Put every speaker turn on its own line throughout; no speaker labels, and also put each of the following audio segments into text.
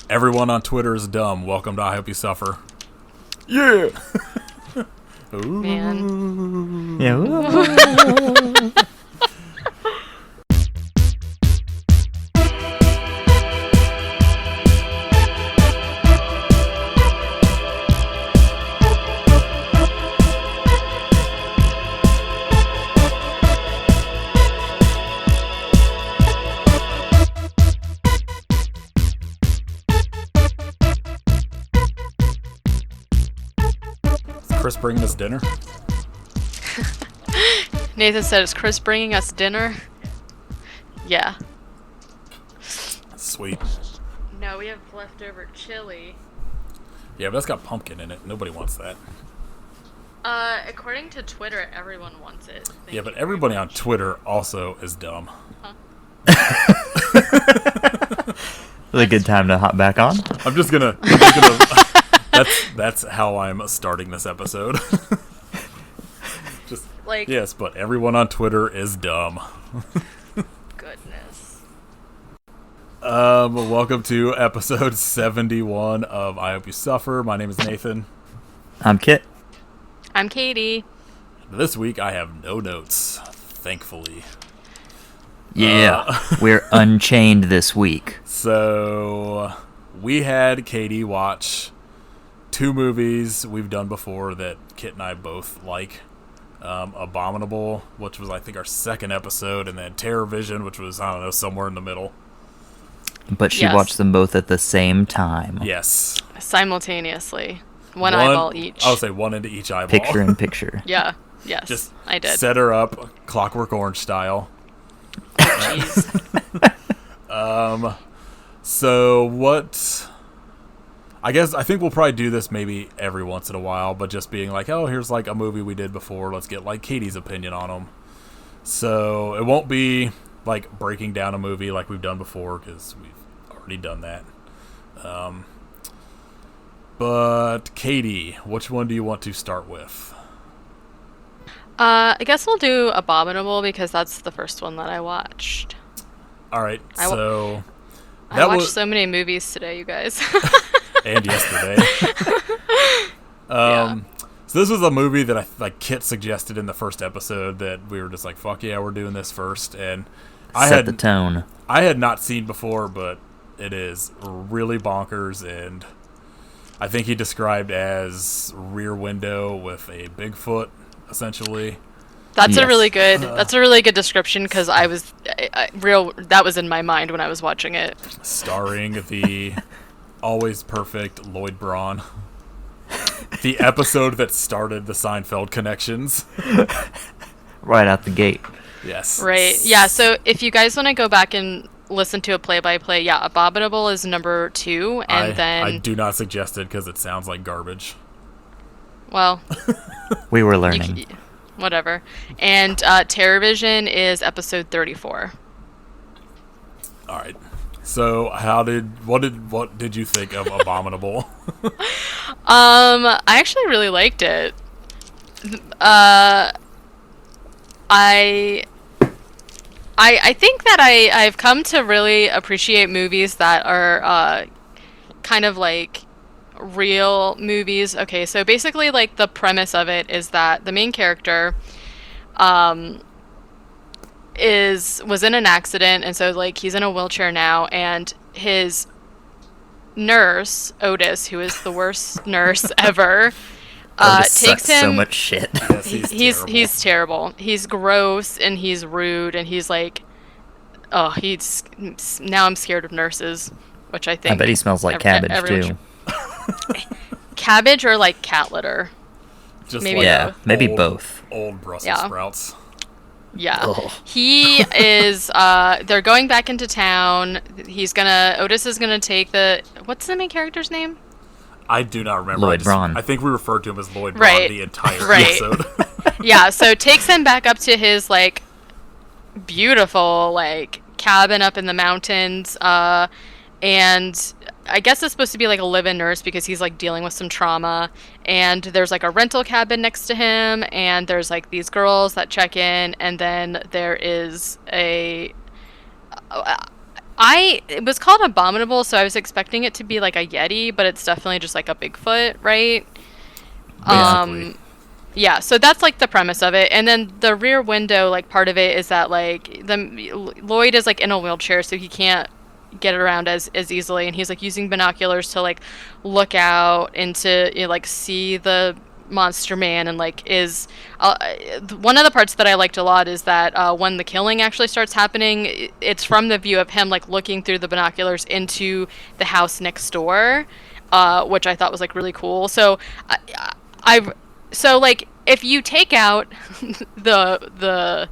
Everyone on Twitter is dumb. Welcome to I Hope You Suffer.
Yeah.
Man.
Yeah.
Chris bringing us dinner?
Nathan said, is Chris bringing us dinner? Yeah.
Sweet.
No, we have leftover chili.
Yeah, but that's got pumpkin in it. Nobody wants that.
According to Twitter, everyone wants it.
Yeah, but everybody on Twitter also is dumb.
Really good time to hop back on.
I'm just gonna that's how I'm starting this episode. Just
Like,
yes, but everyone on Twitter is dumb.
goodness.
Welcome to episode 71 of I Hope You Suffer. My name is Nathan.
I'm Kit.
I'm Katie.
This week I have no notes, thankfully.
Yeah, we're unchained this week.
So we had Katie watch two movies we've done before that Kit and I both like. Abominable, which was I think our second episode, and then TerrorVision, which was, I don't know, somewhere in the middle.
But she
Yes.
watched them both at the same time.
Yes.
Simultaneously. One eyeball each.
I would say one into each eyeball.
Picture in picture.
Yeah. Yes.
Just
I did.
set her up Clockwork Orange style.
Jeez.
So what... I think we'll probably do this maybe every once in a while, but just being like, oh, here's like a movie we did before. Let's get like Katie's opinion on them. So it won't be like breaking down a movie like we've done before, because we've already done that. But Katie, which one do you want to start with?
I guess we'll do Abominable because that's the first one that I watched.
All right,
I
so...
I watched so many movies today, you guys.
And yesterday.
Yeah.
So this was a movie that Kit suggested in the first episode that we were just like, fuck yeah, we're doing this first. And
Set the tone.
I had not seen before, but it is really bonkers, and I think he described as Rear Window with a Bigfoot, essentially.
That's
Yes.
a really good. That's a really good description because that was in my mind when I was watching it.
Starring the always perfect Lloyd Braun. The episode that started the Seinfeld connections.
Right out the gate.
Yes.
Right. Yeah. So if you guys want to go back and listen to a play-by-play, yeah, Abominable is number 2, and then
I do not suggest it because it sounds like garbage.
well,
We were learning.
whatever. And TerrorVision is episode 34.
All right. So what did you think of Abominable?
I actually really liked it. I think that I've come to really appreciate movies that are kind of like real movies. Okay, so basically like the premise of it is that the main character was in an accident, and so like he's in a wheelchair now, and his nurse, Otis, who is the worst nurse ever,
Otis
takes
sucks so
him.
much shit.
Yes,
He's terrible. He's gross and he's rude and he's like, oh, now I'm scared of nurses, which I think.
I bet he smells like cabbage
everyone
too.
Cabbage or like cat litter.
Just
Maybe
like
Yeah,
both.
maybe both.
Old Brussels
Yeah.
sprouts.
Yeah.
Ugh.
He is, they're going back into town. Otis is gonna take what's the main character's name?
I do not remember.
Lloyd Braun.
I think we referred to him as Lloyd Braun
Right.
the entire
Right.
episode.
Yeah, so takes him back up to his, like, beautiful, like, cabin up in the mountains, and I guess it's supposed to be, like, a live-in nurse because he's, like, dealing with some trauma, and there's, like, a rental cabin next to him, and there's, like, these girls that check in, and then there is It was called Abominable, so I was expecting it to be like a Yeti, but it's definitely just like a Bigfoot, right?
Basically.
Yeah, so that's like the premise of it. And then the rear window, like part of it is that like Lloyd is like in a wheelchair, so he can't get around as easily, and he's like using binoculars to like look out into, you know, like see the monster man, and like is one of the parts that I liked a lot is that when the killing actually starts happening, it's from the view of him like looking through the binoculars into the house next door, which I thought was like really cool. So I've so like if you take out the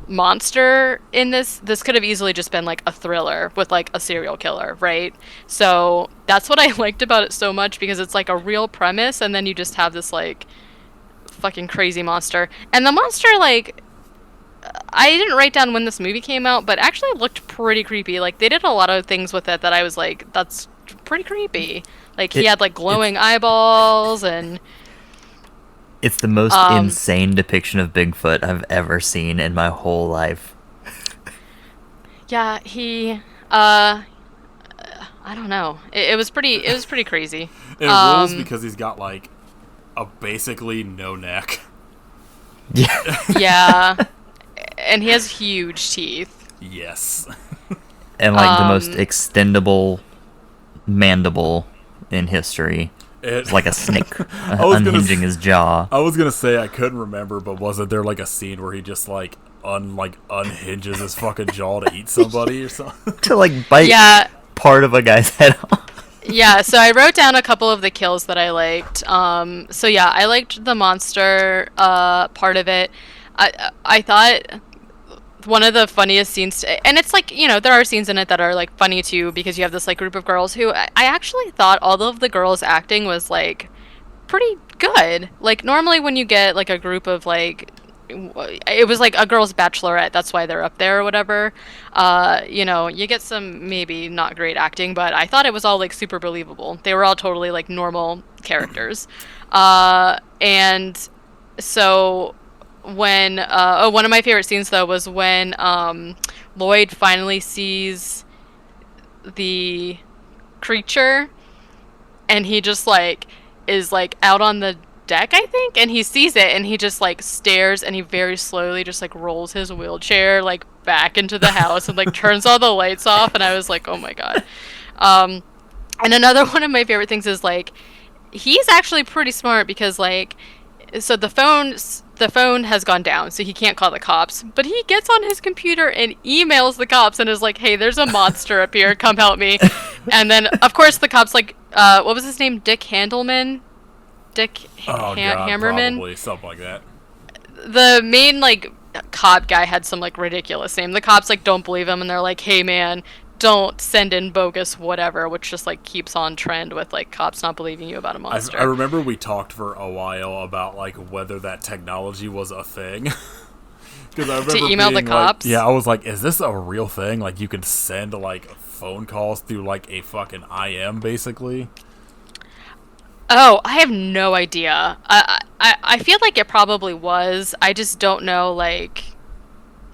monster in this could have easily just been like a thriller with like a serial killer, right? So that's what I liked about it so much, because it's like a real premise, and then you just have this like fucking crazy monster. And the monster, like, I didn't write down when this movie came out, but actually looked pretty creepy. Like, they did a lot of things with it that I was like, that's pretty creepy. Like, he had like glowing eyeballs, and
It's the most insane depiction of Bigfoot I've ever seen in my whole life.
yeah, he I don't know. It was pretty crazy.
It rules because he's got like a basically no neck.
Yeah.
Yeah. And he has huge teeth.
Yes.
And like the most extendable mandible in history. It's like a snake unhinging his jaw.
I was gonna say I couldn't remember, but wasn't there like a scene where he just like unhinges his fucking jaw to eat somebody or something?
To like bite part of a guy's head off.
Yeah, so I wrote down a couple of the kills that I liked. So yeah, I liked the monster part of it. I thought one of the funniest scenes, and it's like, you know, there are scenes in it that are like funny too, because you have this like group of girls who I actually thought all of the girls acting was like pretty good. Like normally when you get like a group of like, it was like a girls' bachelorette, that's why they're up there or whatever. You know, you get some maybe not great acting, but I thought it was all like super believable. They were all totally like normal characters. And so when one of my favorite scenes though was when Lloyd finally sees the creature, and he just like is like out on the deck, I think, and he sees it, and he just like stares, and he very slowly just like rolls his wheelchair like back into the house and like turns all the lights off, and I was like, oh my god. And another one of my favorite things is like he's actually pretty smart, because like, so the phone has gone down, so he can't call the cops, but he gets on his computer and emails the cops and is like, hey, there's a monster up here, come help me. And then of course the cops like what was his name, Dick Hammerman,
probably something like that.
The main like cop guy had some like ridiculous name. The cops like don't believe him, and they're like, hey man, don't send in bogus whatever, which just like keeps on trend with like cops not believing you about a monster.
I remember we talked for a while about like whether that technology was a thing. Because I remember
to email the cops.
Like, yeah, I was like, is this a real thing? Like you could send like phone calls through like a fucking IM basically.
Oh, I have no idea. I feel like it probably was. I just don't know, like,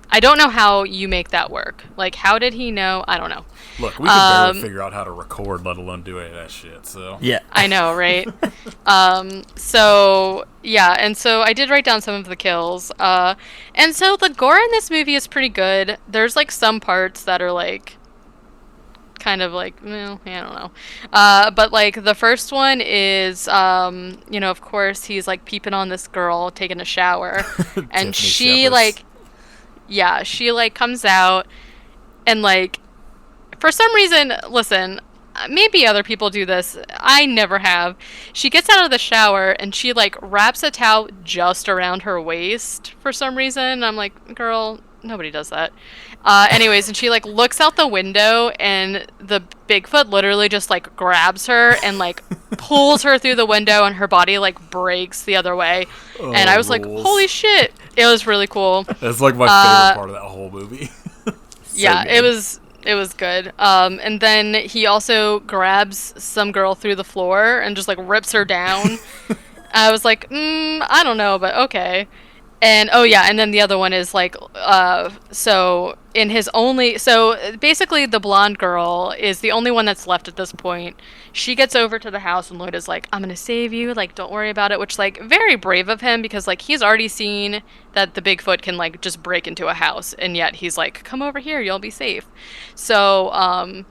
I don't know how you make that work. Like, how did he know? I don't know.
Look, we can barely figure out how to record, let alone do any of that shit, so.
Yeah.
I know, right? So, yeah, and so I did write down some of the kills. And so the gore in this movie is pretty good. There's, like, some parts that are, like, kind of like, well, I don't know. But like the first one is, you know, of course he's like peeping on this girl taking a shower, and she like, yeah, she like comes out, and like, for some reason, listen, maybe other people do this, I never have. She gets out of the shower and she like wraps a towel just around her waist for some reason. I'm like, girl, nobody does that. Anyways, and she like looks out the window, and the Bigfoot literally just like grabs her and like pulls her through the window, and her body like breaks the other way. And I was like, holy shit. It was really cool.
That's like my favorite part of that whole movie.
Yeah, good. It was good. And then he also grabs some girl through the floor and just like rips her down. I was like, I don't know, but okay. And oh yeah, and then the other one is like so in his only so basically the blonde girl is the only one that's left at this point. She gets over to the house and Lloyd is like, "I'm going to save you, like don't worry about it," which like very brave of him because like he's already seen that the Bigfoot can like just break into a house and yet he's like, "Come over here, you'll be safe." So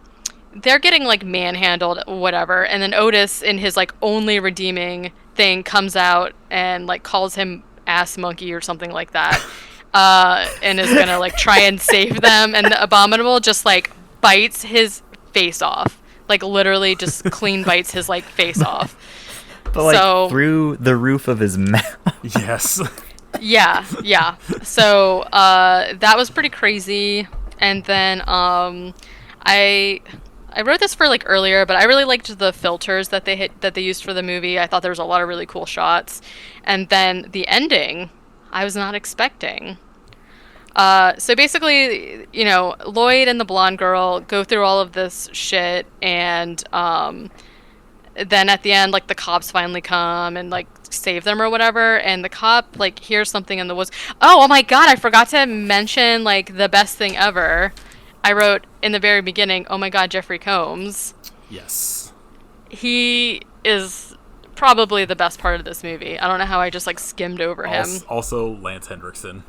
they're getting like manhandled, whatever, and then Otis in his like only redeeming thing comes out and like calls him ass monkey or something like that, and is gonna like try and save them, and the Abominable just like bites his face off, like literally just clean bites his like face off.
But like through the roof of his mouth.
Yes.
Yeah. So that was pretty crazy, and then I wrote this for like earlier, but I really liked the filters that they used for the movie. I thought there was a lot of really cool shots, and then the ending, I was not expecting. So basically, you know, Lloyd and the blonde girl go through all of this shit, and then at the end, like the cops finally come and like save them or whatever, and the cop like hears something in the woods. Oh my god, I forgot to mention like the best thing ever. I wrote in the very beginning, "Oh my god, Jeffrey Combs."
Yes.
He is probably the best part of this movie. I don't know how I just like skimmed over him.
Also Lance Hendrickson.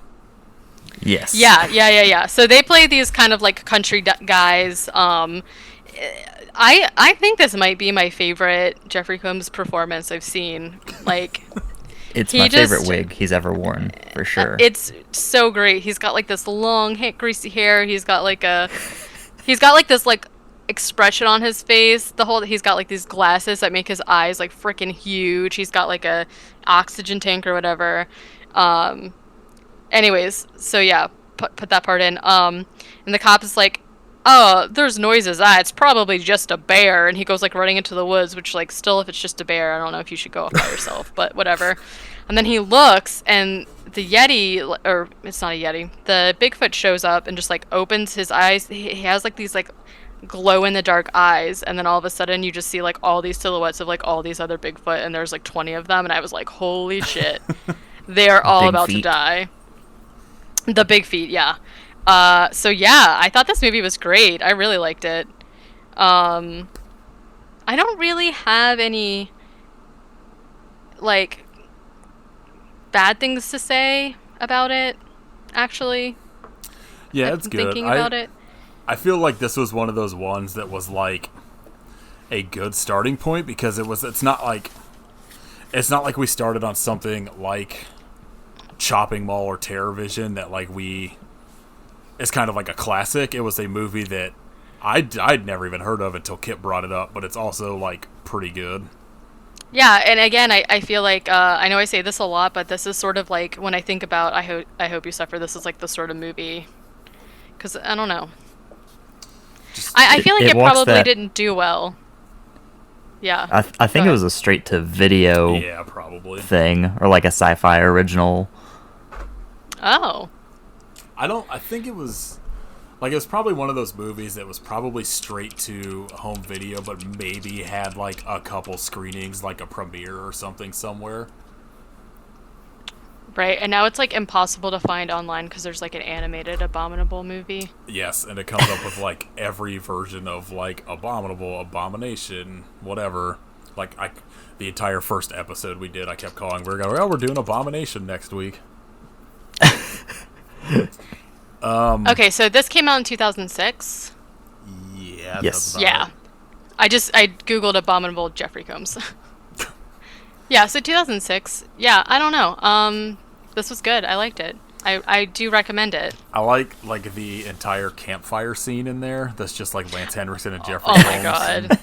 Yes.
Yeah. So they play these kind of like country guys. I think this might be my favorite Jeffrey Combs performance I've seen. Like,
it's my favorite wig he's ever worn, for sure.
It's so great. He's got like this long, greasy hair. He's got this like expression on his face. He's got like these glasses that make his eyes like freaking huge. He's got like a oxygen tank or whatever. Anyways, so yeah, put that part in. And the cop is like, "Oh, there's noises. It's probably just a bear." And he goes like running into the woods, which like still, if it's just a bear, I don't know if you should go off by yourself, but whatever. And then he looks, and the Yeti, or it's not a Yeti, the Bigfoot shows up and just like opens his eyes. He has like these like glow in the dark eyes, and then all of a sudden you just see like all these silhouettes of like all these other Bigfoot, and there's like 20 of them, and I was like, holy shit, they are all about to die. The big feet, yeah. So yeah, I thought this movie was great. I really liked it. I don't really have any like bad things to say about it, actually.
Yeah, it's good.
Thinking about it.
I feel like this was one of those ones that was like a good starting point because it's not like we started on something like Chopping Mall or TerrorVision that like it's kind of like a classic. It was a movie that I'd never even heard of until Kip brought it up, but it's also like pretty good.
Yeah, and again, I feel like I know I say this a lot, but this is sort of like when I think about I Hope You Suffer. This is like the sort of movie, because I don't know. I feel like it probably didn't do well. Yeah,
I think it was a straight to video.
Yeah, probably
thing, or like a sci-fi original.
Oh.
I think it was probably one of those movies that was probably straight to home video, but maybe had like a couple screenings, like a premiere or something somewhere.
Right, and now it's like impossible to find online because there's like an animated Abominable movie.
Yes, and it comes up with like every version of like Abominable, Abomination, whatever. Like the entire first episode we did, I kept calling. We're doing Abomination next week.
Okay, so this came out in 2006.
Yeah.
Yes.
Yeah. I googled Abominable Jeffrey Combs. Yeah, so 2006. Yeah, I don't know. This was good. I liked it. I do recommend it.
I like the entire campfire scene in there. That's just like Lance Henriksen and Jeffrey
Combs.
Oh my
god.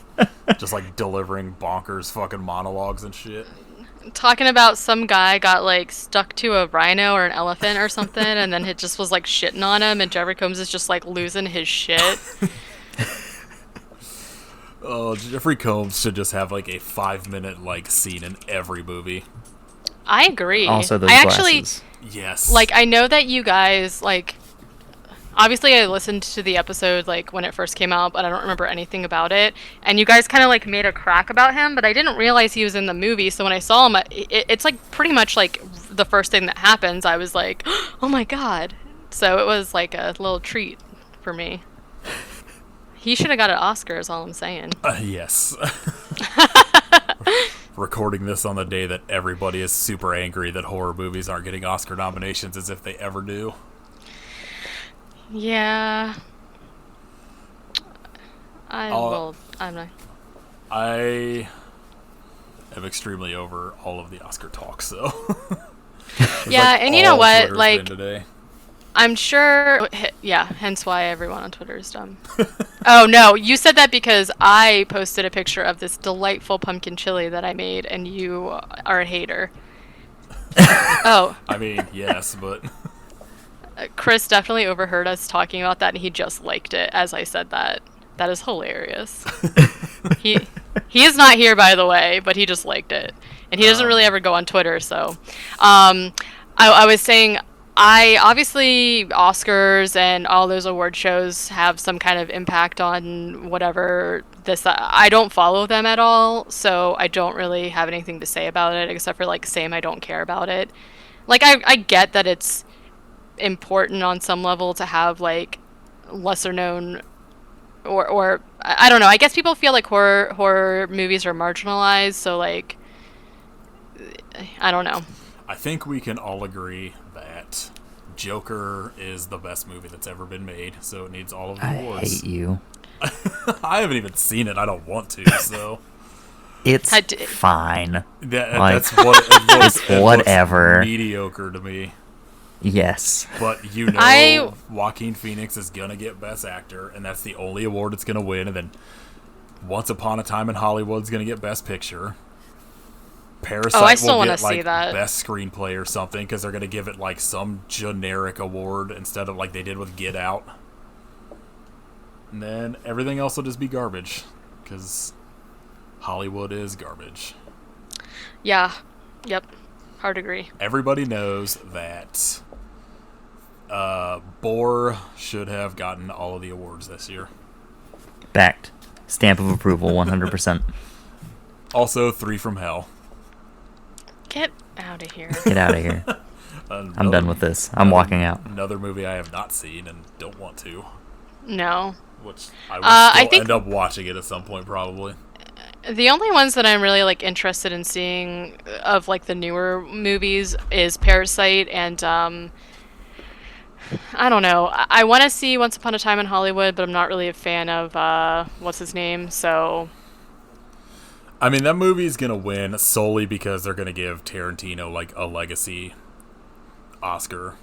Just like delivering bonkers fucking monologues and shit.
Talking about some guy got like stuck to a rhino or an elephant or something, and then it just was like shitting on him, and Jeffrey Combs is just like losing his shit.
Oh, Jeffrey Combs should just have like a 5-minute like scene in every movie.
I agree.
Also, those
glasses.
Yes.
Like, I know that you guys like obviously I listened to the episode like when it first came out, but I don't remember anything about it. And you guys kind of like made a crack about him, but I didn't realize he was in the movie. So when I saw him, it's like pretty much like the first thing that happens. I was like, oh my god. So it was like a little treat for me. He should have got an Oscar, is all I'm saying.
Yes. Recording this on the day that everybody is super angry that horror movies aren't getting Oscar nominations as if they ever do.
Yeah. I'm not.
I am extremely over all of the Oscar talk, so.
Yeah,
like
and you know what?
Twitter's
Like,
today.
I'm sure. Yeah, hence why everyone on Twitter is dumb. Oh no, you said that because I posted a picture of this delightful pumpkin chili that I made, and you are a hater. Oh.
I mean, yes, but.
Chris definitely overheard us talking about that, and he just liked it as I said that. That is hilarious. he is not here, by the way, but he just liked it, and he doesn't really ever go on Twitter. So, I was saying, I obviously Oscars and all those award shows have some kind of impact on whatever this. I don't follow them at all, so I don't really have anything to say about it except for like saying I don't care about it. Like I get that it's important on some level to have like lesser known or I don't know. I guess people feel like horror movies are marginalized, so like I don't know.
I think we can all agree that Joker is the best movie that's ever been made, so it needs all of the awards.
I hate you.
I haven't even seen it. I don't want to, so.
It's fine.
That's what it looks,
it's whatever.
It looks mediocre to me.
Yes.
But you know Joaquin Phoenix is going to get Best Actor, and that's the only award it's going to win. And then Once Upon a Time in Hollywood's going to get Best Picture. Parasite
I still
will
want
get
to see
like
that.
Best Screenplay or something because they're going to give it like some generic award instead of like they did with Get Out. And then everything else will just be garbage because Hollywood is garbage.
Yeah. Yep. Hard agree.
Everybody knows that Boar should have gotten all of the awards this year.
Backed. Stamp of approval, 100%.
Also, 3 from Hell.
Get out of here.
Get out of here. I'm done with this. I'm walking out.
Another movie I have not seen and don't want to.
No.
Which I will
think
end up watching it at some point, probably.
The only ones that I'm really like interested in seeing of like the newer movies is Parasite and I don't know. I want to see Once Upon a Time in Hollywood, but I'm not really a fan of what's his name. So
I mean, that movie's gonna win solely because they're gonna give Tarantino like a legacy Oscar,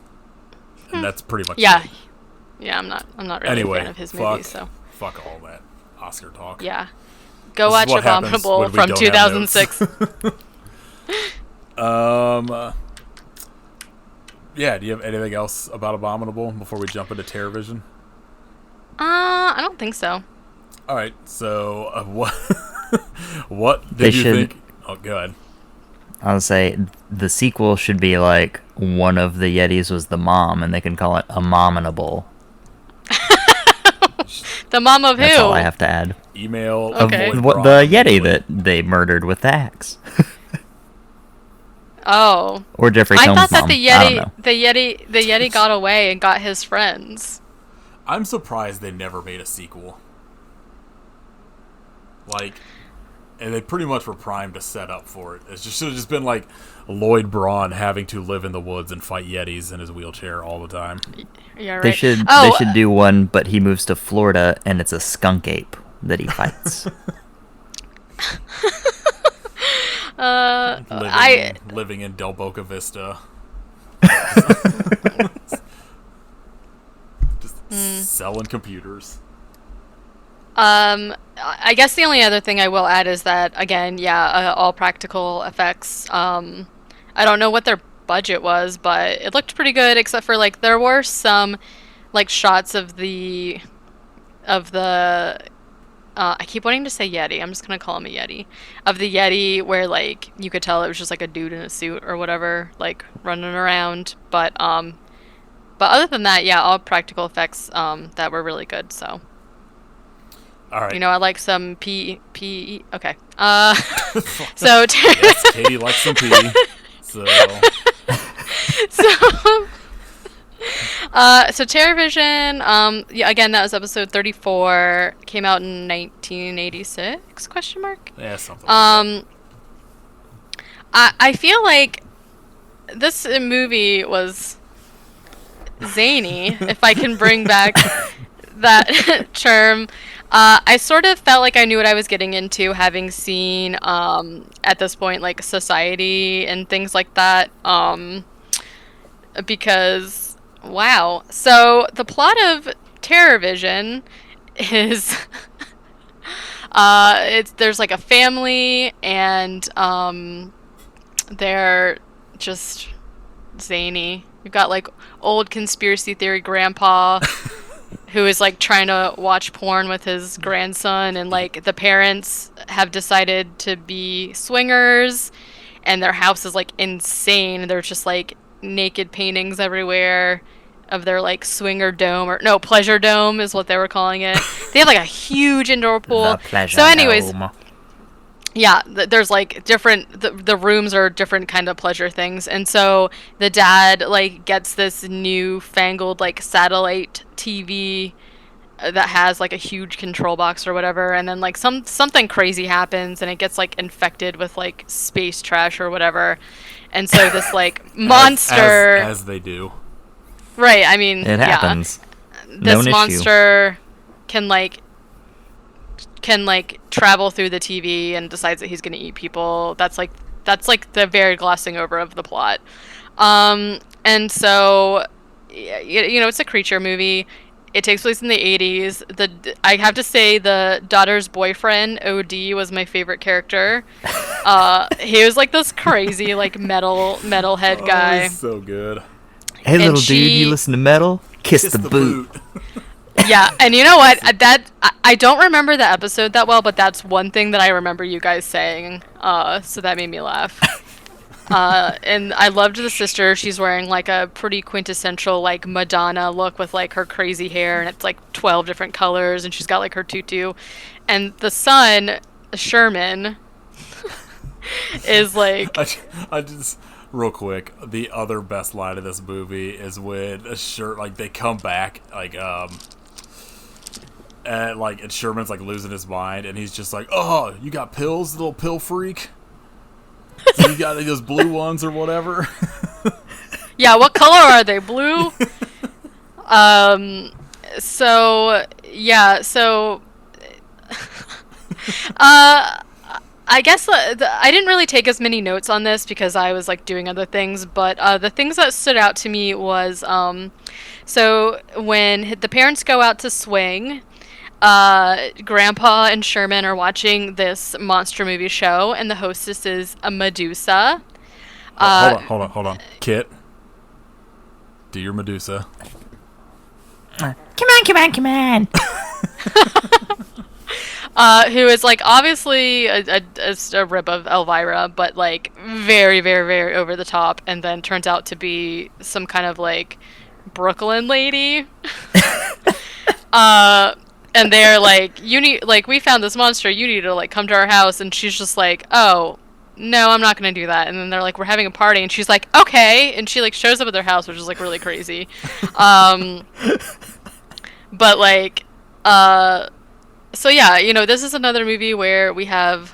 and that's pretty much it.
Yeah. I'm not really a fan of his movies. So
fuck all that Oscar talk.
Yeah. Go watch Abominable from 2006.
Yeah, do you have anything else about Abominable before we jump into TerrorVision?
I don't think so.
All right, so what did you think? Oh, go ahead.
I would say the sequel should be like one of the Yetis was the mom, and they can call it Abominable.
The mom of
That's
who?
all I have to add.
Email
Okay.
The Yeti that they murdered with the axe.
Oh.
Or Jeffrey
I
Combs'
thought that
mom.
the Yeti got away and got his friends.
I'm surprised they never made a sequel. Like, and they pretty much were primed to set up for it. It should have just been like Lloyd Braun having to live in the woods and fight Yetis in his wheelchair all the time.
Yeah, right.
They should do one, but he moves to Florida and it's a skunk ape that he fights.
Living in Del Boca Vista. Just selling computers.
I guess the only other thing I will add is that, again, all practical effects. I don't know what their budget was, but it looked pretty good, except for, like, there were some, like, shots of the I keep wanting to say Yeti. I'm just going to call him a Yeti. Of the Yeti where, like, you could tell it was just, like, a dude in a suit or whatever, like, running around. But But other than that, yeah, all practical effects that were really good. So.
All right.
You know, I like some P. Okay.
So yes, Katey likes some P. So.
So TerrorVision. Yeah, again, that was episode 34. Came out in 1986? Question mark.
Yeah, something. Like that.
I feel like this movie was zany, if I can bring back that term. I sort of felt like I knew what I was getting into, having seen at this point like Society and things like that. Because wow, so the plot of TerrorVision is there's like a family and they're just zany. You've got like old conspiracy theory grandpa who is like trying to watch porn with his grandson, and like the parents have decided to be swingers, and their house is like insane. There's just like naked paintings everywhere of their like swinger dome, or no, pleasure dome is what they were calling it. They have like a huge indoor pool. So anyways, dome. Yeah, there's like different, the rooms are different kind of pleasure things. And so the dad like gets this newfangled like satellite TV that has like a huge control box or whatever, and then like something crazy happens and it gets like infected with like space trash or whatever. And so this like monster,
as they do.
Right, I mean,
it happens.
This monster can travel through the TV and decides that he's going to eat people. That's like the very glossing over of the plot. And so, you know, it's a creature movie. It takes place in the 80s. I have to say the daughter's boyfriend, OD, was my favorite character. He was like this crazy like metalhead guy.
He's so good.
Hey, and little dude, you listen to metal? Kiss the boot.
Yeah, and you know what? I don't remember the episode that well, but that's one thing that I remember you guys saying. So that made me laugh. And I loved the sister. She's wearing like a pretty quintessential like Madonna look with like her crazy hair, and it's like 12 different colors, and she's got like her tutu. And the son, Sherman, is like.
I just. Real quick, the other best line of this movie is when they come back, and Sherman's like losing his mind, and he's just like, "Oh, you got pills, little pill freak? So you got those blue ones or whatever?"
Yeah, what color are they? Blue. So yeah, so. I guess I didn't really take as many notes on this because I was like doing other things, but the things that stood out to me was so when the parents go out to swing, Grandpa and Sherman are watching this monster movie show, and the hostess is a Medusa.
Hold on. Kit, do your Medusa.
Come on.
Who is like obviously a rip of Elvira, but like very, very, very over the top, and then turns out to be some kind of like Brooklyn lady. And they're like, we found this monster, you need to like come to our house, and she's just like, oh no, I'm not gonna do that. And then they're like, we're having a party, and she's like, okay, and she like shows up at their house, which is like really crazy. But like so yeah, you know, this is another movie where we have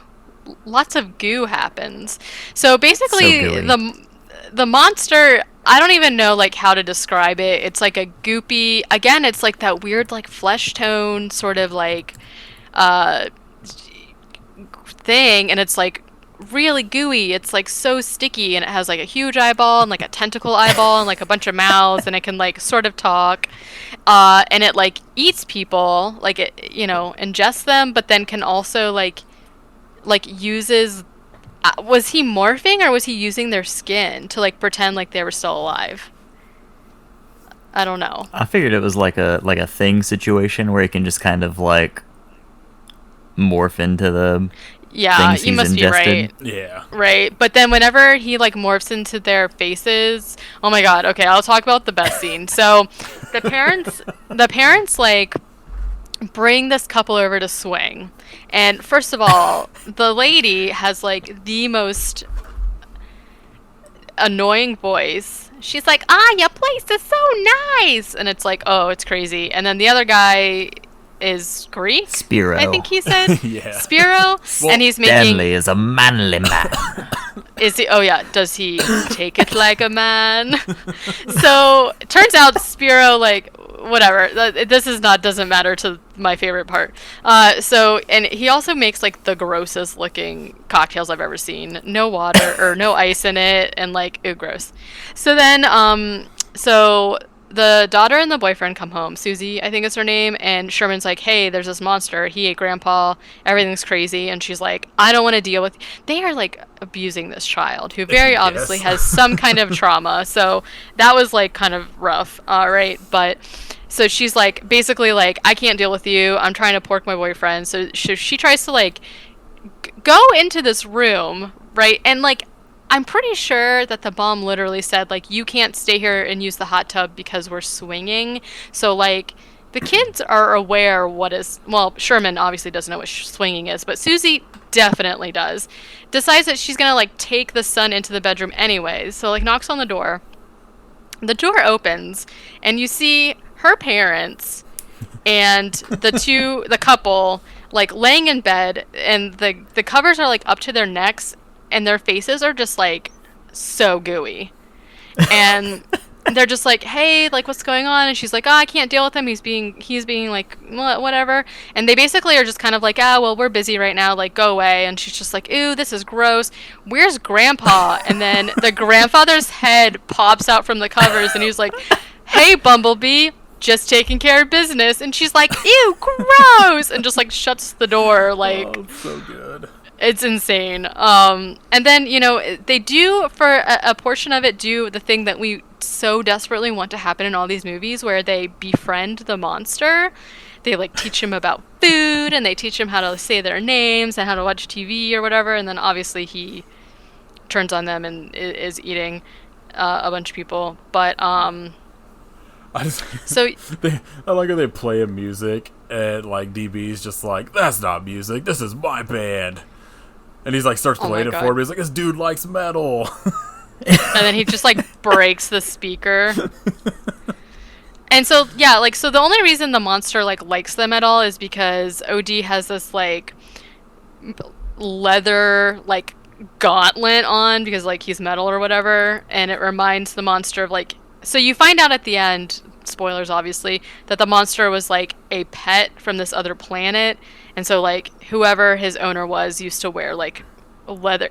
lots of goo happens. So basically, the monster, I don't even know like how to describe it. It's like a goopy, again, it's like that weird like flesh tone sort of like thing, and it's like really gooey. It's like so sticky, and it has like a huge eyeball and like a tentacle eyeball and like a bunch of mouths, and it can like sort of talk. And it like eats people, like it, you know, ingests them, but then can also like uses. Was he morphing, or was he using their skin to like pretend like they were still alive? I don't know.
I figured it was like a thing situation where he can just kind of like morph into them.
Yeah,
things
you
he's
must
ingested.
be right.
Yeah.
Right, but then whenever he like morphs into their faces, oh my god. Okay, I'll talk about the best scene. So, the parents like bring this couple over to swing, and first of all, the lady has like the most annoying voice. She's like, your place is so nice, and it's like, oh, it's crazy. And then the other guy is Greek.
Spiro.
I think he said.
Yeah.
Spiro, and he's making.
Stanley is a manly man.
Is he? Oh yeah. Does he take it like a man? So turns out Spiro, like, whatever. This is not doesn't matter to my favorite part. And he also makes like the grossest looking cocktails I've ever seen. No water or no ice in it, and like, ew, gross. So then so the daughter and the boyfriend come home. Susie, I think is her name, and Sherman's like, hey, there's this monster. He ate Grandpa. Everything's crazy. And she's like, I don't want to deal with... They are, like, abusing this child, who very obviously has some kind of trauma. So that was, like, kind of rough, right? But... So she's, like, basically, like, I can't deal with you. I'm trying to pork my boyfriend. So she tries to, like, go into this room, right? And, like... I'm pretty sure that the mom literally said, like, you can't stay here and use the hot tub because we're swinging. So, like, the kids are aware what is... Well, Sherman obviously doesn't know what swinging is, but Susie definitely does. Decides that she's going to, like, take the son into the bedroom anyways. So, like, knocks on the door. The door opens, and you see her parents and the couple, like, laying in bed, and the covers are, like, up to their necks, and their faces are just, like, so gooey. And they're just like, hey, like, what's going on? And she's like, oh, I can't deal with him. He's being like, whatever. And they basically are just kind of like, well, we're busy right now. Like, go away. And she's just like, ew, this is gross. Where's Grandpa? And then the grandfather's head pops out from the covers, and he's like, hey, Bumblebee, just taking care of business. And she's like, ew, gross. And just, like, shuts the door. Like,
oh, it's so good.
It's insane. And then, you know, they do, for a portion of it, do the thing that we so desperately want to happen in all these movies, where they befriend the monster. They, like, teach him about food, and they teach him how to say their names and how to watch TV or whatever, and then obviously he turns on them and is eating a bunch of people. But, I
like how they play a music, and, like, DB's just like, that's not music, this is my band. And he's like, starts playing it for me. He's like, this dude likes metal.
And then he just, like, breaks the speaker. And so, yeah, like, so the only reason the monster, like, likes them at all is because OD has this, like, leather, like, gauntlet on, because, like, he's metal or whatever. And it reminds the monster of, like... So you find out at the end, spoilers obviously, that the monster was, like, a pet from this other planet. And so, like, whoever his owner was used to wear, like, leather.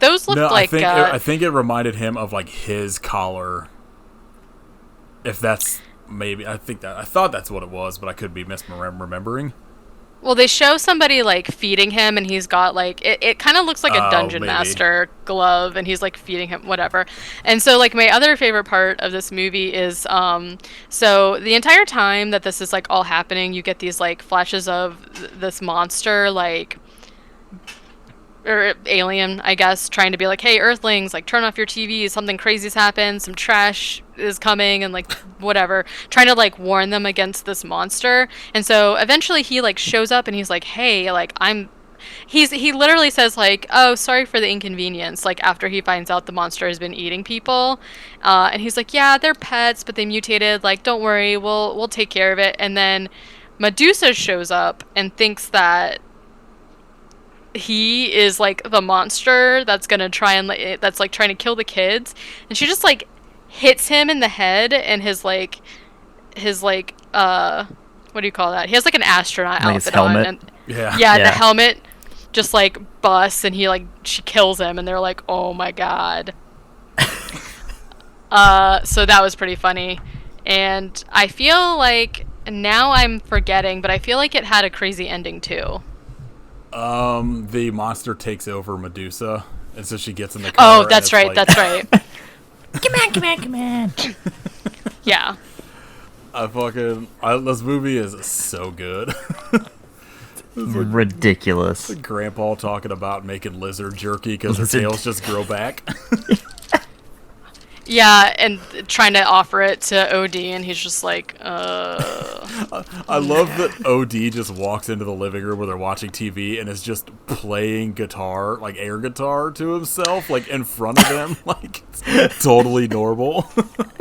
Those looked like...
I think it reminded him of, like, his collar. If that's... Maybe. I thought that's what it was, but I could be misremembering.
Well, they show somebody, like, feeding him, and he's got, like... It kind of looks like a Dungeon Master glove, and he's, like, feeding him, whatever. And so, like, my other favorite part of this movie is... So, the entire time that this is, like, all happening, you get these, like, flashes of this monster, like... Or alien, I guess, trying to be like, hey, Earthlings, like, turn off your TVs, something crazy's happened, some trash is coming, and, like, whatever. Trying to, like, warn them against this monster. And so, eventually, he, like, shows up, and he's like, hey, like, he literally says, like, oh, sorry for the inconvenience, like, after he finds out the monster has been eating people. And he's like, yeah, they're pets, but they mutated, like, don't worry, we'll take care of it. And then Medusa shows up and thinks that he is, like, the monster that's gonna try and, like, that's, like, trying to kill the kids. And she just, like, hits him in the head, and his what do you call that? He has, like, an astronaut
like
outfit
helmet.
on. And, yeah, the helmet just, like, busts, and she kills him, and they're like, oh my god. So that was pretty funny. And I feel like, now I'm forgetting, but I feel like it had a crazy ending too.
The monster takes over Medusa, and so she gets in the car.
Oh, that's right, like... that's right.
Come on.
Yeah.
This movie is so good.
ridiculous.
Grandpa talking about making lizard jerky because her tails just grow back.
Yeah, and trying to offer it to OD, and he's just like,
I love that OD just walks into the living room where they're watching TV and is just playing guitar, like air guitar to himself, like in front of them, like it's totally normal.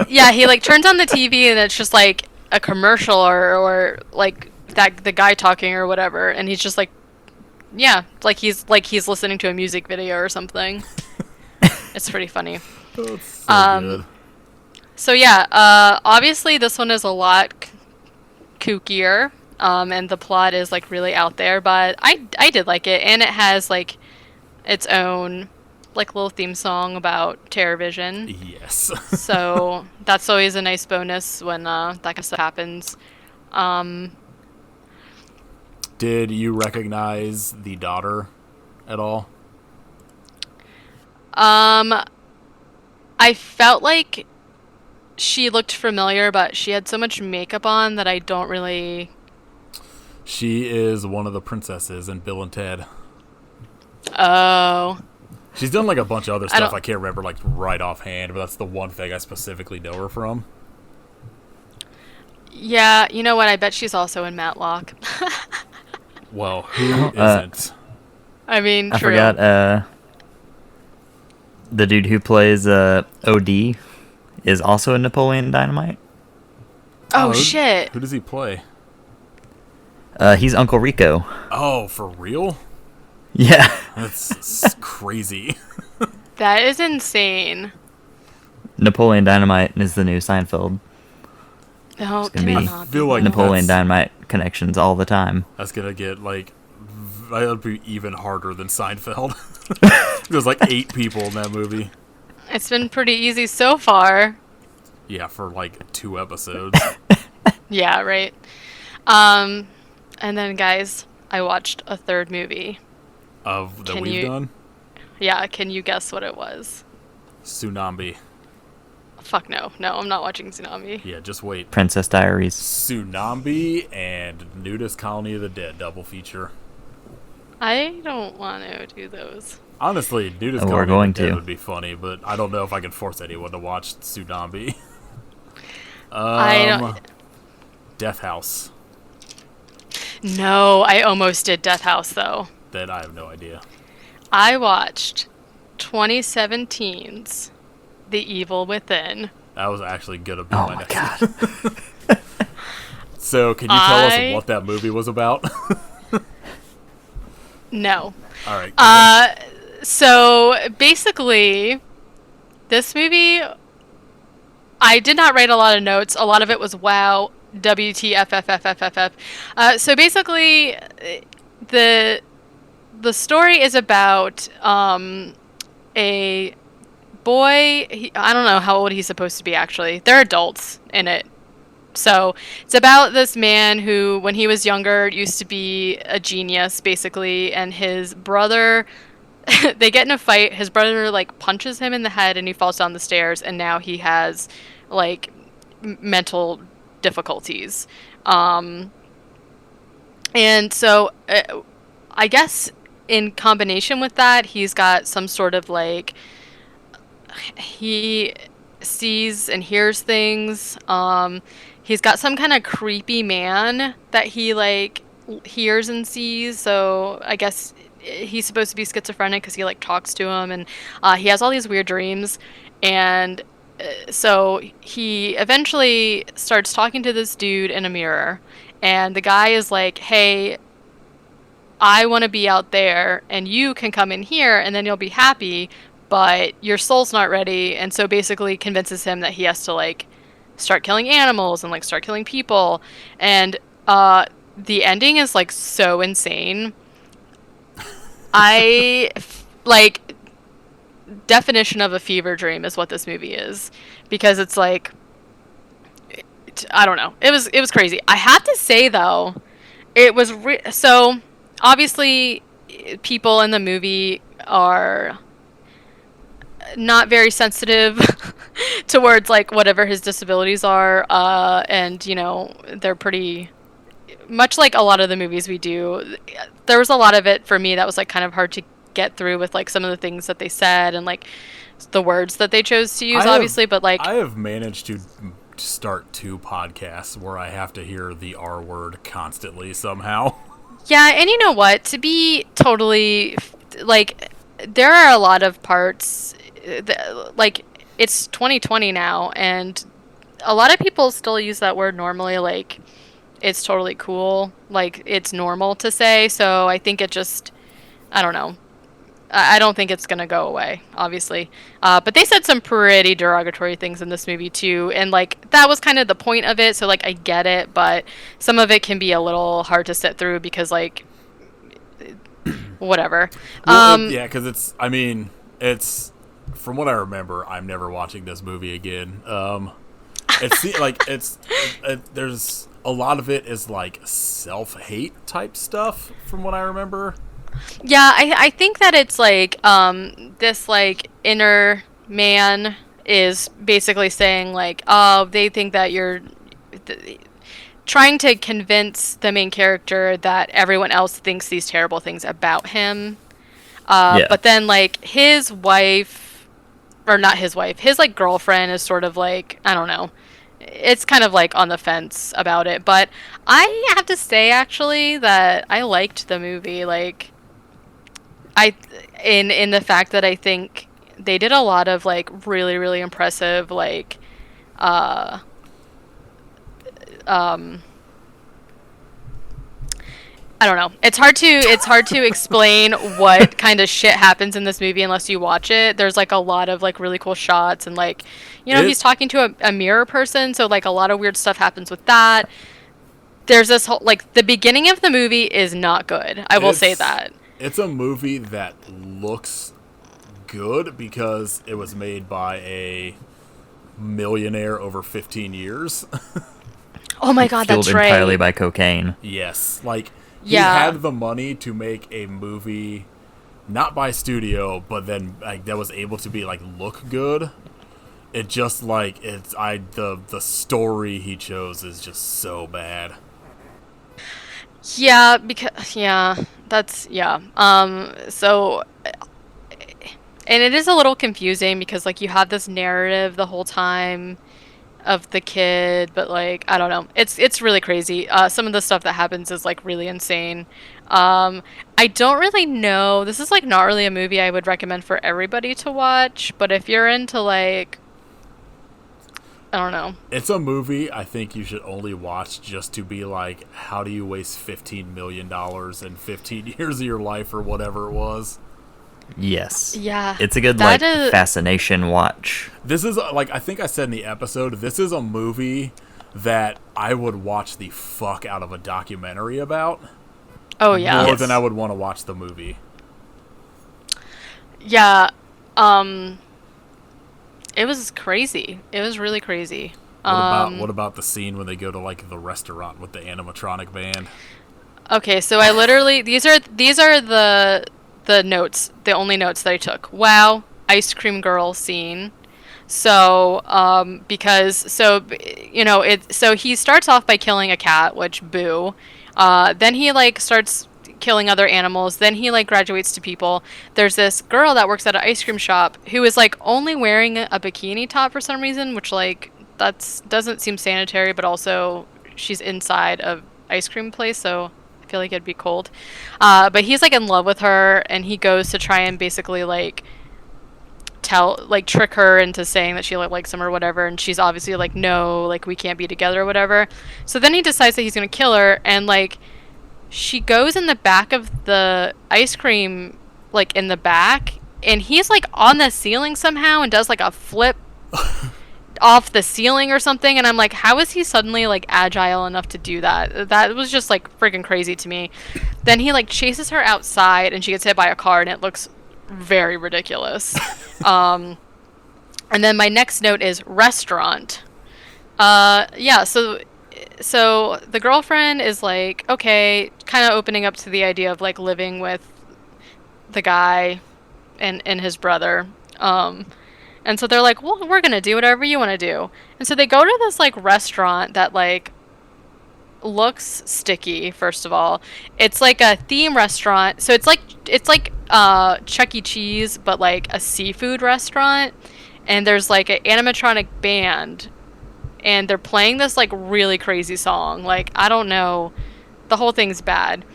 Yeah, he like turns on the TV and it's just like a commercial or like the guy talking or whatever, and he's just like, yeah, like he's listening to a music video or something. It's pretty funny.
That's so good.
So yeah, obviously this one is a lot kookier, and the plot is like really out there, but I did like it, and it has like its own like little theme song about TerrorVision.
Yes.
So that's always a nice bonus when that kind of stuff happens.
Did you recognize the daughter at all?
I felt like she looked familiar, but she had so much makeup on that I don't really...
She is one of the princesses in Bill and Ted.
Oh.
She's done like a bunch of other stuff I can't remember like right offhand, but that's the one thing I specifically know her from.
Yeah, you know what? I bet she's also in Matlock.
Well, who isn't?
I mean,
I
true.
forgot, the dude who plays OD is also in Napoleon Dynamite.
Oh, shit.
Who does he play?
He's Uncle Rico.
Oh, for real?
Yeah.
That's crazy.
That is insane.
Napoleon Dynamite is the new Seinfeld.
No,
It's gonna be
I feel like
Napoleon Dynamite connections all the time.
That's gonna get like that'll be even harder than Seinfeld. There's like 8 people in that movie.
It's been pretty easy so far.
Yeah, for like 2 episodes.
Yeah, right. And then, guys, I watched a third movie.
Of that we've done?
Yeah, can you guess what it was?
Tsunami.
Fuck no. No, I'm not watching Tsunami.
Yeah, just wait.
Princess Diaries.
Tsunami and Nudist Colony of the Dead double feature.
I don't want to do those.
Honestly, Nudist
We're
Colony
going
of the Dead
to.
would be funny, but I don't know if I can force anyone to watch Tsunami.
I don't...
Death House.
No, I almost did Death House, though.
That I have no idea.
I watched 2017's The Evil Within.
That was actually gonna be
Oh
my
my
next
god.
So, can you tell us what that movie was about?
No.
All right.
So basically, this movie, I did not write a lot of notes. A lot of it was wow, WTFFFFFF. So basically, the story is about a boy. I don't know how old he's supposed to be, actually. They're adults in it. So it's about this man who, when he was younger, used to be a genius, basically, and his brother, they get in a fight. His brother, like, punches him in the head, and he falls down the stairs, and now he has, like, mental difficulties. And so I guess in combination with that, he's got some sort of, like, he sees and hears things. He's got some kind of creepy man that he, like, hears and sees. So I guess he's supposed to be schizophrenic because he, like, talks to him. And he has all these weird dreams. And so he eventually starts talking to this dude in a mirror. And the guy is like, hey, I want to be out there, and you can come in here, and then you'll be happy, but your soul's not ready. And so basically convinces him that he has to, like, start killing animals and, like, start killing people. And the ending is, like, so insane. Like, definition of a fever dream is what this movie is, because it's like, I don't know, it was crazy. I have to say, though, it was so obviously people in the movie are not very sensitive towards, like, whatever his disabilities are, and, you know, they're pretty much like a lot of the movies we do, there was a lot of it for me that was like kind of hard to get through with like some of the things that they said and like the words that they chose to use, obviously. But like,
I have managed to start 2 podcasts where I have to hear the R word constantly somehow.
Yeah, and you know what? To be totally like, there are a lot of parts like, it's 2020 now, and a lot of people still use that word normally. Like, it's totally cool. Like, it's normal to say. So I think it just, I don't know. I don't think it's going to go away, obviously. But they said some pretty derogatory things in this movie, too. And, like, that was kind of the point of it. So, like, I get it. But some of it can be a little hard to sit through because, like, whatever.
Yeah, because it's, from what I remember, I'm never watching this movie again. There's a lot of it is, like, self-hate type stuff, from what I remember.
Yeah, I think that it's like this like inner man is basically saying like, oh, they think that you're trying to convince the main character that everyone else thinks these terrible things about him. But then like his wife, or not his wife, his like girlfriend is sort of like, I don't know. It's kind of like on the fence about it, but I have to say actually that I liked the movie. Like, in the fact that I think they did a lot of like really, really impressive like I don't know. It's hard to explain what kind of shit happens in this movie unless you watch it. There's like a lot of like really cool shots, and like, you know, he's talking to a mirror person, so like a lot of weird stuff happens with that. There's this whole like, the beginning of the movie is not good. I will say that.
It's a movie that looks good because it was made by a millionaire over 15 years.
Oh my god, that's right.
Fueled entirely by cocaine.
Yes, like, he had the money to make a movie, not by studio, but then like that was able to be like look good. It just like the story he chose is just so bad.
Yeah, so, and it is a little confusing because like you have this narrative the whole time of the kid, but like, I don't know, it's really crazy. Some of the stuff that happens is like really insane. I don't really know, this is like not really a movie I would recommend for everybody to watch, but if you're into like, I don't know.
It's a movie I think you should only watch just to be like, how do you waste $15 million in 15 years of your life or whatever it was?
Yes.
Yeah.
It's a good like fascination watch.
This is like, I think I said in the episode, this is a movie that I would watch the fuck out of a documentary about.
Oh yeah.
More than I would want to watch the movie.
Yeah. It was crazy. It was really crazy.
What about the scene when they go to like the restaurant with the animatronic band?
Okay, so I literally, these are the notes, the only notes that I took. Wow, ice cream girl scene. So so he starts off by killing a cat, which boo. Then he like starts killing other animals. Then he like graduates to people. There's this girl that works at an ice cream shop who is like only wearing a bikini top for some reason, which like doesn't seem sanitary, but also she's inside a ice cream place, so I feel like it'd be cold. But he's like in love with her, and he goes to try and basically like trick her into saying that she likes him or whatever, and she's obviously like, no, like we can't be together or whatever. So then he decides that he's gonna kill her, and like she goes in the back of the ice cream, like in the back, and he's like on the ceiling somehow and does like a flip off the ceiling or something, and I'm like, how is he suddenly like agile enough to do that? That was just like freaking crazy to me. Then he like chases her outside, and she gets hit by a car, and it looks very ridiculous. And then my next note is restaurant. So the girlfriend is like, okay, kind of opening up to the idea of like living with the guy and his brother. And so they're like, well, we're going to do whatever you want to do. And so they go to this like restaurant that like looks sticky, first of all. It's like a theme restaurant. So it's like Chuck E. Cheese, but like a seafood restaurant. And there's like an animatronic band, and they're playing this like really crazy song. Like, I don't know. The whole thing's bad.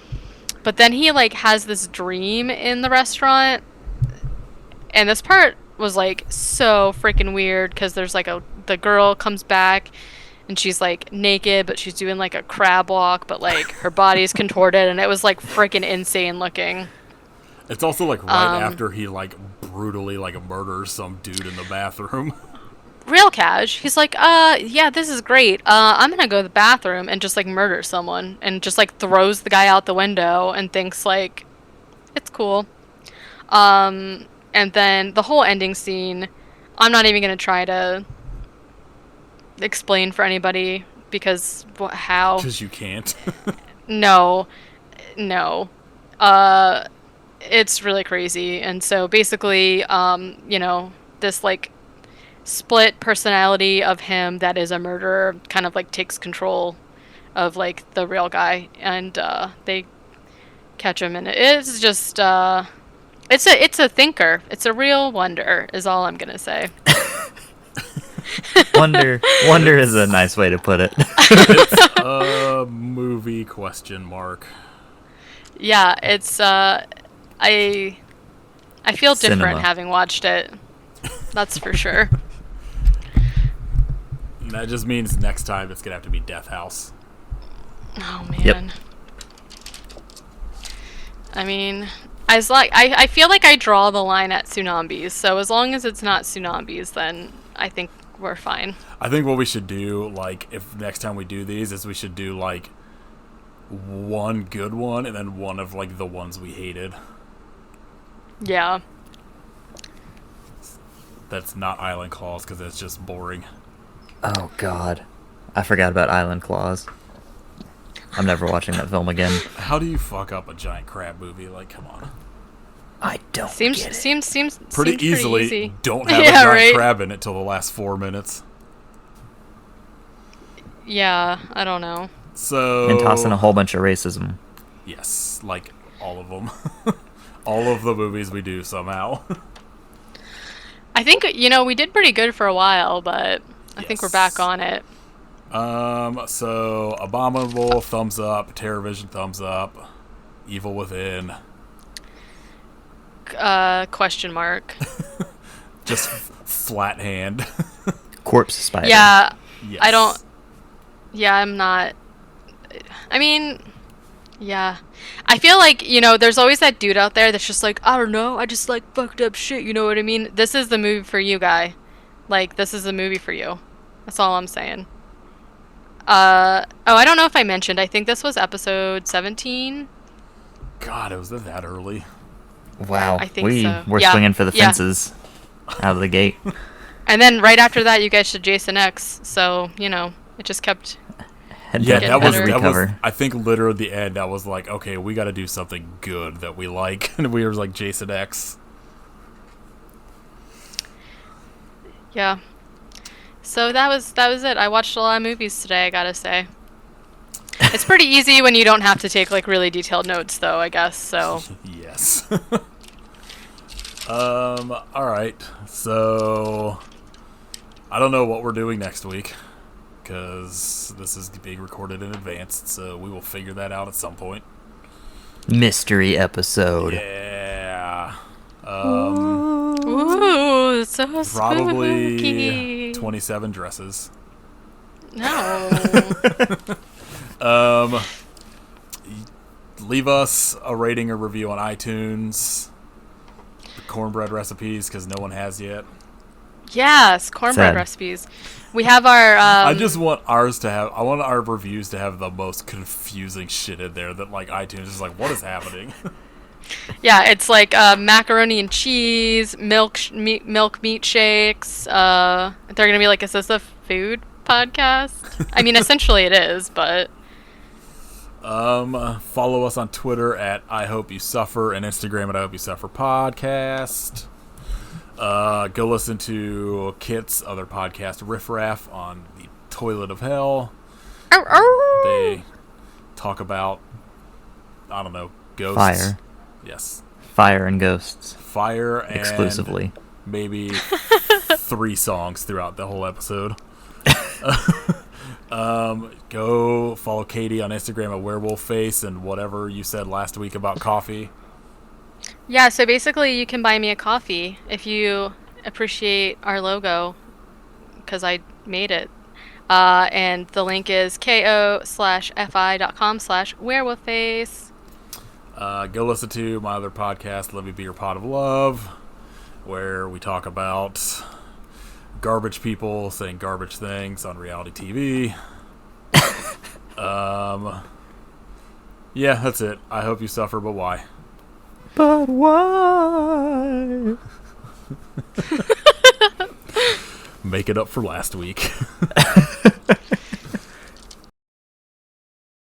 But then he like has this dream in the restaurant. And this part was like so freaking weird because there's like the girl comes back and she's like naked, but she's doing like a crab walk, but like her body's contorted, and it was like freaking insane looking.
It's also like right after he like brutally like murders some dude in the bathroom.
Real cash. He's like, yeah, this is great. I'm gonna go to the bathroom and just like murder someone, and just like throws the guy out the window and thinks like it's cool. And then the whole ending scene, I'm not even gonna try to explain for anybody because how?
Because you can't.
No. It's really crazy. And so basically, this like split personality of him that is a murderer kind of like takes control of like the real guy, and they catch him, and it's just it's a thinker. It's a real wonder, is all I'm gonna say.
Wonder is a nice way to put it.
It's a movie question mark.
Yeah, it's I feel different
Cinema.
having watched it. That's for sure.
And that just means next time it's gonna have to be Death House.
Oh man.
Yep.
I mean, I feel like I draw the line at tsunamis. So as long as it's not tsunamis, then I think we're fine.
I think what we should do, like, if next time we do these, is we should do like one good one and then one of like the ones we hated.
Yeah.
That's not Island Claws, because it's just boring.
Oh God, I forgot about Island Claws. I'm never watching that film again.
How do you fuck up a giant crab movie? Like, come on.
I don't
Seems
get it.
seems
Pretty easily.
easy.
Don't have a
Yeah,
giant
right?
crab in it till the last 4 minutes.
Yeah, I don't know.
So
And toss in a whole bunch of racism.
yes, like all of them. All of the movies we do somehow.
I think we did pretty good for a while, but I think we're back
Yes.
on it.
So Abominable, thumbs up. TerrorVision, thumbs up. Evil Within,
Question mark.
just flat hand.
Corpse Spider.
Yeah,
Yes.
I don't. Yeah, I'm not. I mean, yeah. I feel like, there's always that dude out there that's just like, I don't know, I just like fucked up shit, you know what I mean? This is the movie for you, guy. Like, this is the movie for you. That's all I'm saying. I don't know if I mentioned, I think this was episode 17.
God, it was that early.
Wow.
I think
we
so.
were
Yeah.
swinging for the
Yeah.
fences out of the gate.
And then right after that, you guys did Jason X, so, it just kept...
Yeah,
get
that was,
better.
that was,
recover.
I think literally at the end, that was like, okay, we got to do something good that we like. And we were like Jason X.
Yeah. So that was it. I watched a lot of movies today, I gotta say. It's pretty easy when you don't have to take like really detailed notes, though, I guess. So
Yes. All right. So I don't know what we're doing next week, because this is being recorded in advance, so we will figure that out at some point.
Mystery episode.
Yeah.
ooh, so
Probably
spooky.
27 dresses.
No.
Leave us a rating or review on iTunes. The cornbread recipes, because no one has yet.
Yes, cornbread
Sad.
recipes. We have our.
I just want ours to have. I want our reviews to have the most confusing shit in there that like iTunes is like, what is happening?
Yeah, it's like macaroni and cheese, milk meat shakes. They're gonna be like, is this a food podcast? I mean, essentially it is, but.
Follow us on Twitter at I Hope You Suffer and Instagram at I Hope You Suffer Podcast. Go listen to Kit's other podcast, Riff Raff, on the Toilet of Hell.
Oh, oh.
They talk about, I don't know, ghosts.
Fire.
Yes.
Fire and ghosts.
Fire and
exclusively.
Maybe 3 songs throughout the whole episode. Go follow Katey on Instagram at Werewolf Face, and whatever you said last week about coffee.
Yeah, so basically you can buy me a coffee if you appreciate our logo, because I made it. And the link is ko/fi.com/werewolfface.
Go listen to my other podcast, Let Me Be Your Pot of Love, where we talk about garbage people saying garbage things on reality TV. Yeah, that's it. I hope you suffer, but why?
But why?
Make it up for last week.